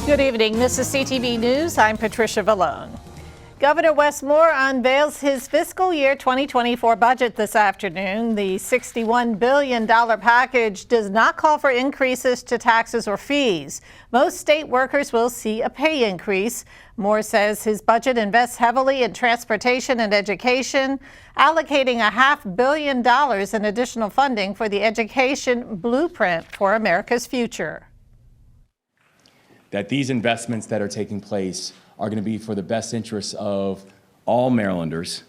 Good evening. This is CTV News. I'm Patricia Vallone. Governor Wes Moore unveils his fiscal year 2024 budget this afternoon. The $61 billion package does not call for increases to taxes or fees. Most state workers will see a pay increase. Moore says his budget invests heavily in transportation and education, allocating $500 million in additional funding for the education blueprint for America's future. That these investments that are taking place are going to be for the best interests of all Marylanders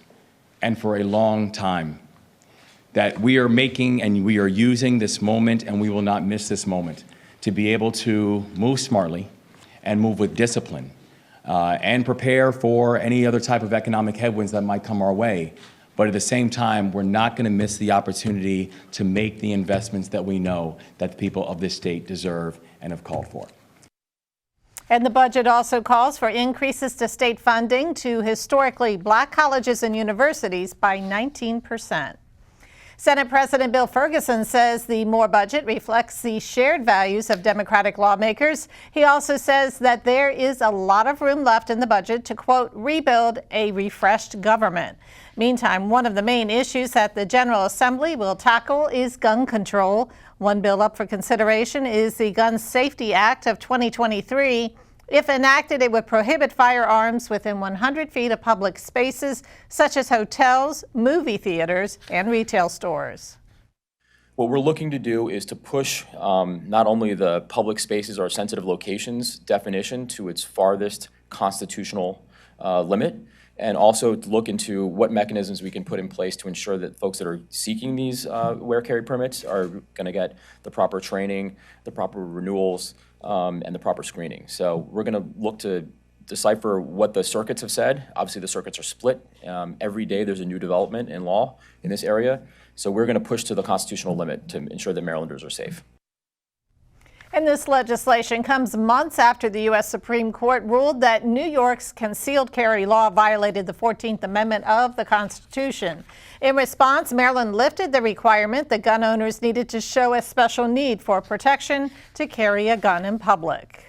and for a long time. That we are making and we are using this moment, and we will not miss this moment, to be able to move smartly and move with discipline and prepare for any other type of economic headwinds that might come our way. But at the same time, we're not going to miss the opportunity to make the investments that we know that the people of this state deserve and have called for. And the budget also calls for increases to state funding to historically black colleges and universities by 19%. Senate President Bill Ferguson says the Moore budget reflects the shared values of Democratic lawmakers. He also says that there is a lot of room left in the budget to, quote, rebuild a refreshed government. Meantime, one of the main issues that the General Assembly will tackle is gun control. One bill up for consideration is the Gun Safety Act of 2023. If enacted, it would prohibit firearms within 100 feet of public spaces, such as hotels, movie theaters, and retail stores. What we're looking to do is to push not only the public spaces or sensitive locations definition to its farthest constitutional limit, and also to look into what mechanisms we can put in place to ensure that folks that are seeking these wear carry permits are going to get the proper training, the proper renewals, and the proper screening. So we're going to look to decipher what the circuits have said. Obviously, the circuits are split. Every day there's a new development in law in this area. So we're going to push to the constitutional limit to ensure that Marylanders are safe. And this legislation comes months after the U.S. Supreme Court ruled that New York's concealed carry law violated the 14th Amendment of the Constitution. In response, Maryland lifted the requirement that gun owners needed to show a special need for protection to carry a gun in public.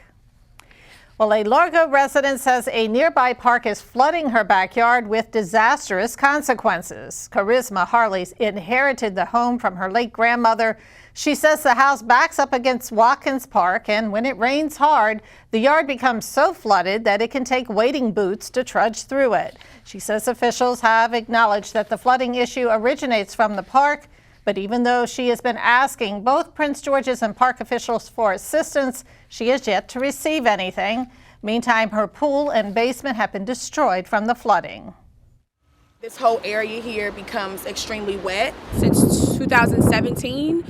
Well, a Largo resident says a nearby park is flooding her backyard with disastrous consequences. Charisma Harley's inherited the home from her late grandmother. She says the house backs up against Watkins Park, and when it rains hard, the yard becomes so flooded that it can take wading boots to trudge through it. She says officials have acknowledged that the flooding issue originates from the park, but even though she has been asking both Prince George's and park officials for assistance, she has yet to receive anything. Meantime, her pool and basement have been destroyed from the flooding. This whole area here becomes extremely wet. Since 2017,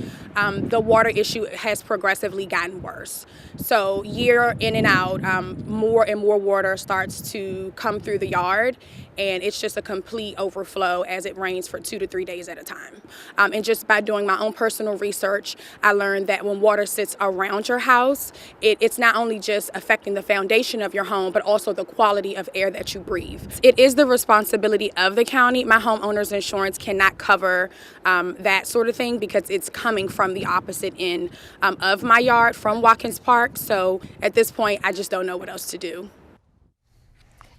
the water issue has progressively gotten worse. So year in and out, more and more water starts to come through the yard, and it's just a complete overflow as it rains for 2 to 3 days at a time. And just by doing my own personal research, I learned that when water sits around your house, it's not only just affecting the foundation of your home, but also the quality of air that you breathe. It is the responsibility of the county. My homeowner's insurance cannot cover that sort of thing because it's coming from the opposite end of my yard, from Watkins Park. So at this point, I just don't know what else to do.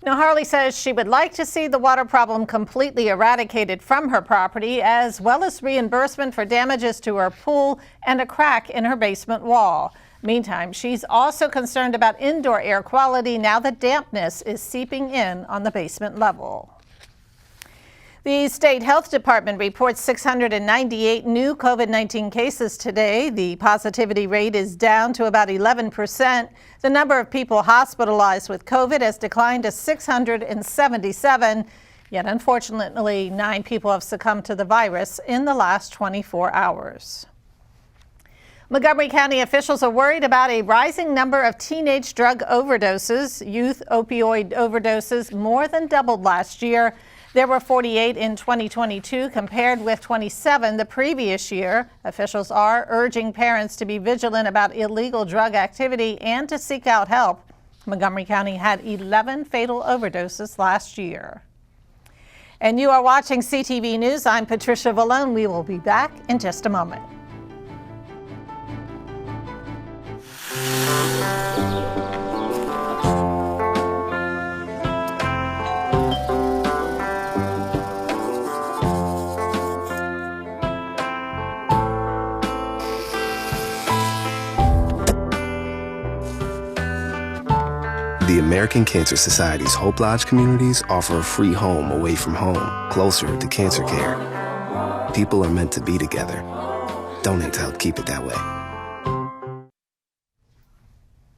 Now, Harley says she would like to see the water problem completely eradicated from her property, as well as reimbursement for damages to her pool and a crack in her basement wall. Meantime, she's also concerned about indoor air quality now that dampness is seeping in on the basement level. The State Health Department reports 698 new COVID-19 cases today. The positivity rate is down to about 11%. The number of people hospitalized with COVID has declined to 677. Yet, unfortunately, 9 people have succumbed to the virus in the last 24 hours. Montgomery County officials are worried about a rising number of teenage drug overdoses. Youth opioid overdoses more than doubled last year. There were 48 in 2022 compared with 27 the previous year. Officials are urging parents to be vigilant about illegal drug activity and to seek out help. Montgomery County had 11 fatal overdoses last year. And you are watching CTV News. I'm Patricia Vallone. We will be back in just a moment. The American Cancer Society's Hope Lodge communities offer a free home away from home, closer to cancer care. People are meant to be together. Donate to help keep it that way.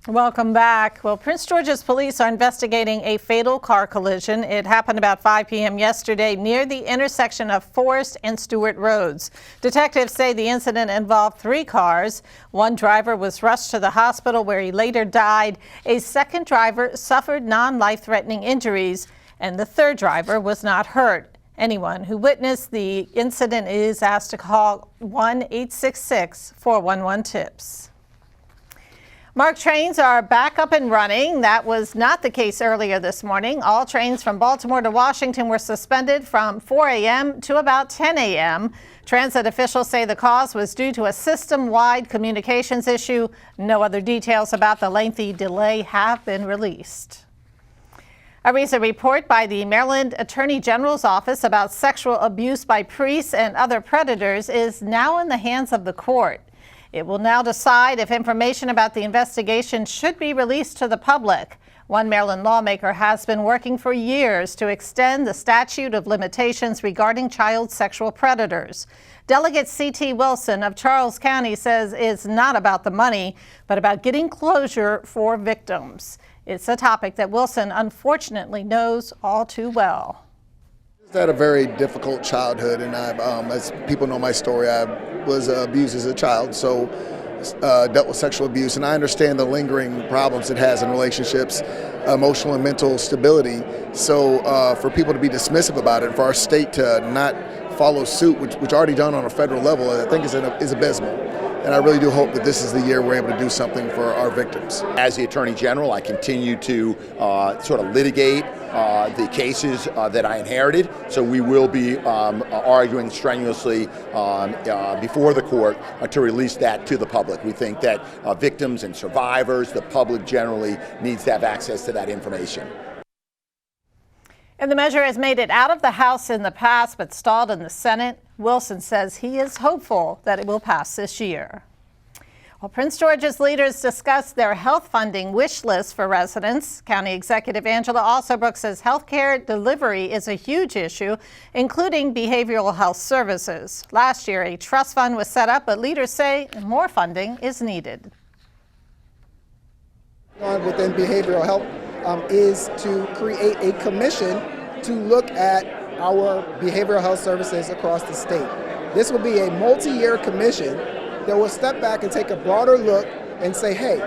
Welcome back. Well, Prince George's police are investigating a fatal car collision. It happened about 5 p.m. yesterday near the intersection of Forest and Stewart Roads. Detectives say the incident involved 3 cars. One driver was rushed to the hospital where he later died. A second driver suffered non-life-threatening injuries, and the third driver was not hurt. Anyone who witnessed the incident is asked to call 1-866-411-TIPS. MARC trains are back up and running. That was not the case earlier this morning. All trains from Baltimore to Washington were suspended from 4 a.m. to about 10 a.m. Transit officials say the cause was due to a system-wide communications issue. No other details about the lengthy delay have been released. A recent report by the Maryland Attorney General's office about sexual abuse by priests and other predators is now in the hands of the court. It will now decide if information about the investigation should be released to the public. One Maryland lawmaker has been working for years to extend the statute of limitations regarding child sexual predators. Delegate C.T. Wilson of Charles County says it's not about the money, but about getting closure for victims. It's a topic that Wilson unfortunately knows all too well. I had a very difficult childhood, and as people know my story, I was abused as a child, so dealt with sexual abuse, and I understand the lingering problems it has in relationships, emotional and mental stability. So for people to be dismissive about it, and for our state to not follow suit, which already done on a federal level, I think is abysmal. And I really do hope that this is the year we're able to do something for our victims. As the Attorney General, I continue to sort of litigate the cases that I inherited. So we will be arguing strenuously before the court to release that to the public. We think that victims and survivors, the public generally, needs to have access to that information. And the measure has made it out of the House in the past, but stalled in the Senate. Wilson says he is hopeful that it will pass this year. Well, Prince George's leaders discussed their health funding wish list for residents. County Executive Angela Alsobrook says health care delivery is a huge issue, including behavioral health services. Last year, a trust fund was set up, but leaders say more funding is needed. Within behavioral health is to create a commission to look at our behavioral health services across the state. This will be a multi-year commission that will step back and take a broader look and say, hey,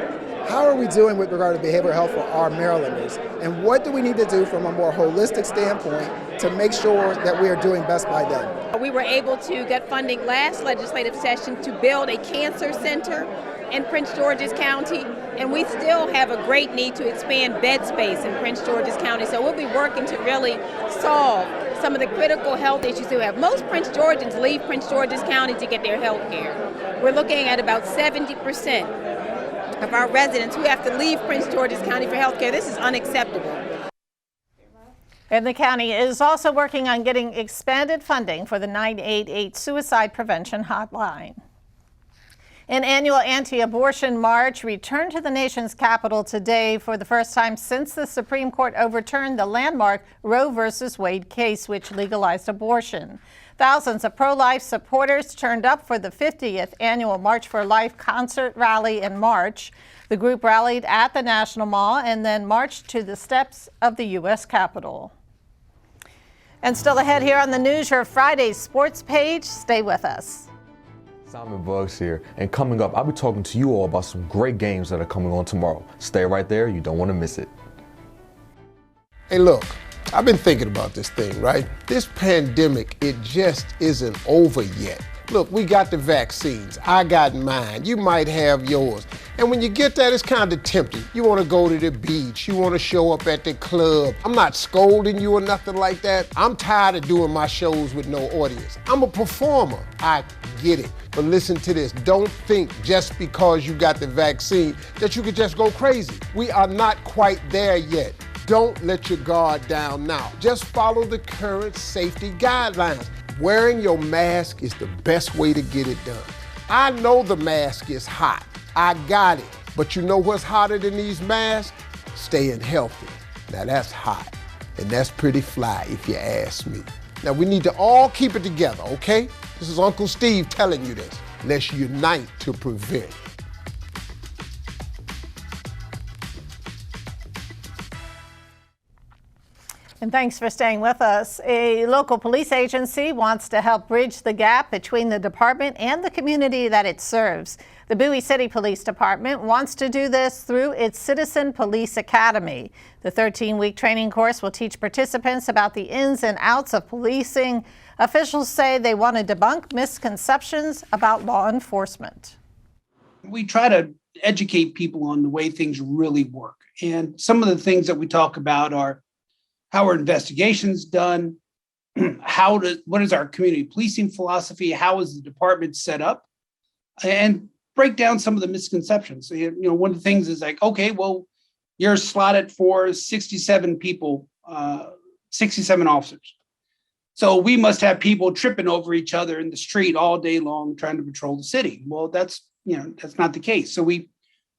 how are we doing with regard to behavioral health for our Marylanders? And what do we need to do from a more holistic standpoint to make sure that we are doing best by them? We were able to get funding last legislative session to build a cancer center in Prince George's County, and we still have a great need to expand bed space in Prince George's County. So we'll be working to really solve some of the critical health issues we have. Most Prince Georgians leave Prince George's County to get their health care. We're looking at about 70% of our residents who have to leave Prince George's County for health care. This is unacceptable. And the county is also working on getting expanded funding for the 988 suicide prevention hotline. An annual anti-abortion march returned to the nation's capital today for the first time since the Supreme Court overturned the landmark Roe v. Wade case, which legalized abortion. Thousands of pro-life supporters turned up for the 50th annual March for Life concert rally in March. The group rallied at the National Mall and then marched to the steps of the U.S. Capitol. And still ahead here on the News, your Friday sports page. Stay with us. Simon Bugs here, and coming up, I'll be talking to you all about some great games that are coming on tomorrow. Stay right there, you don't want to miss it. Hey look, I've been thinking about this thing, right? This pandemic, it just isn't over yet. Look, we got the vaccines. I got mine. You might have yours. And when you get that, it's kind of tempting. You want to go to the beach. You want to show up at the club. I'm not scolding you or nothing like that. I'm tired of doing my shows with no audience. I'm a performer. I get it. But listen to this. Don't think just because you got the vaccine that you could just go crazy. We are not quite there yet. Don't let your guard down now. Just follow the current safety guidelines. Wearing your mask is the best way to get it done. I know the mask is hot. I got it. But you know what's hotter than these masks? staying healthy. Now that's hot, and that's pretty fly if you ask me. Now we need to all keep it together, okay? This is Uncle Steve telling you this. Let's unite to prevent. And thanks for staying with us. A local police agency wants to help bridge the gap between the department and the community that it serves. The Bowie City Police Department wants to do this through its Citizen Police Academy. The 13-week training course will teach participants about the ins and outs of policing. Officials say they want to debunk misconceptions about law enforcement. We try to educate people on the way things really work. And some of the things that we talk about are how are investigations done? What is our community policing philosophy? How is the department set up? And break down some of the misconceptions. One of the things is like, okay, well, you're slotted for 67 people, 67 officers. So we must have people tripping over each other in the street all day long trying to patrol the city. Well, that's not the case. So we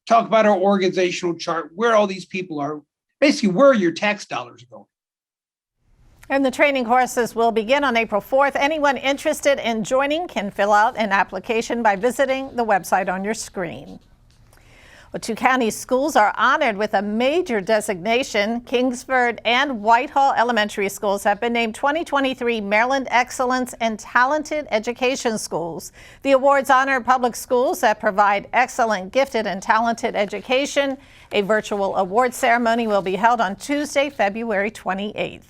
talk about our organizational chart, where all these people are, basically where your tax dollars are going. And the training courses will begin on April 4th. Anyone interested in joining can fill out an application by visiting the website on your screen. Well, two county schools are honored with a major designation. Kingsford and Whitehall Elementary Schools have been named 2023 Maryland Excellence and Talented Education Schools. The awards honor public schools that provide excellent, gifted, and talented education. A virtual award ceremony will be held on Tuesday, February 28th.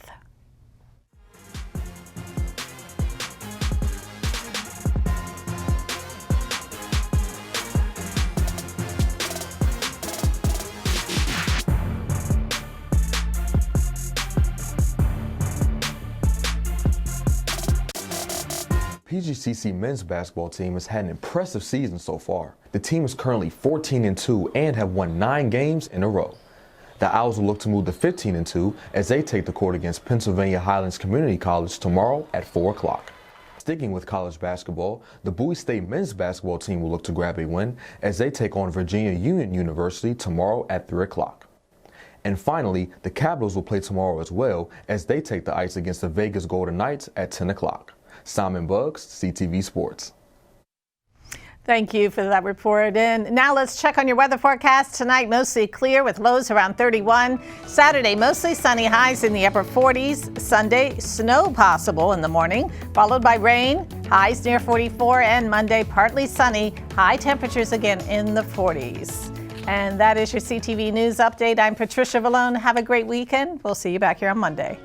PGCC men's basketball team has had an impressive season so far. The team is currently 14-2 and have won 9 games in a row. The Owls will look to move to 15-2 as they take the court against Pennsylvania Highlands Community College tomorrow at 4 o'clock. Sticking with college basketball, the Bowie State men's basketball team will look to grab a win as they take on Virginia Union University tomorrow at 3 o'clock. And finally, the Capitals will play tomorrow as well as they take the ice against the Vegas Golden Knights at 10 o'clock. Simon Buggs, CTV Sports. Thank you for that report. And now let's check on your weather forecast. Tonight, mostly clear with lows around 31. Saturday, mostly sunny, highs in the upper 40s. Sunday, snow possible in the morning, followed by rain, highs near 44. And Monday, partly sunny, high temperatures again in the 40s. And that is your CTV News Update. I'm Patricia Vallone. Have a great weekend. We'll see you back here on Monday.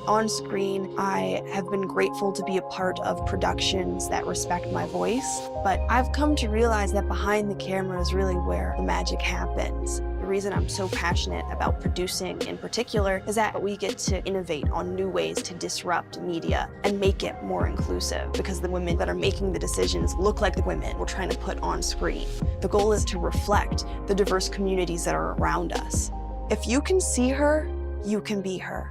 On screen, I have been grateful to be a part of productions that respect my voice, but I've come to realize that behind the camera is really where the magic happens. The reason I'm so passionate about producing in particular is that we get to innovate on new ways to disrupt media and make it more inclusive, because the women that are making the decisions look like the women we're trying to put on screen. The goal is to reflect the diverse communities that are around us. If you can see her, you can be her.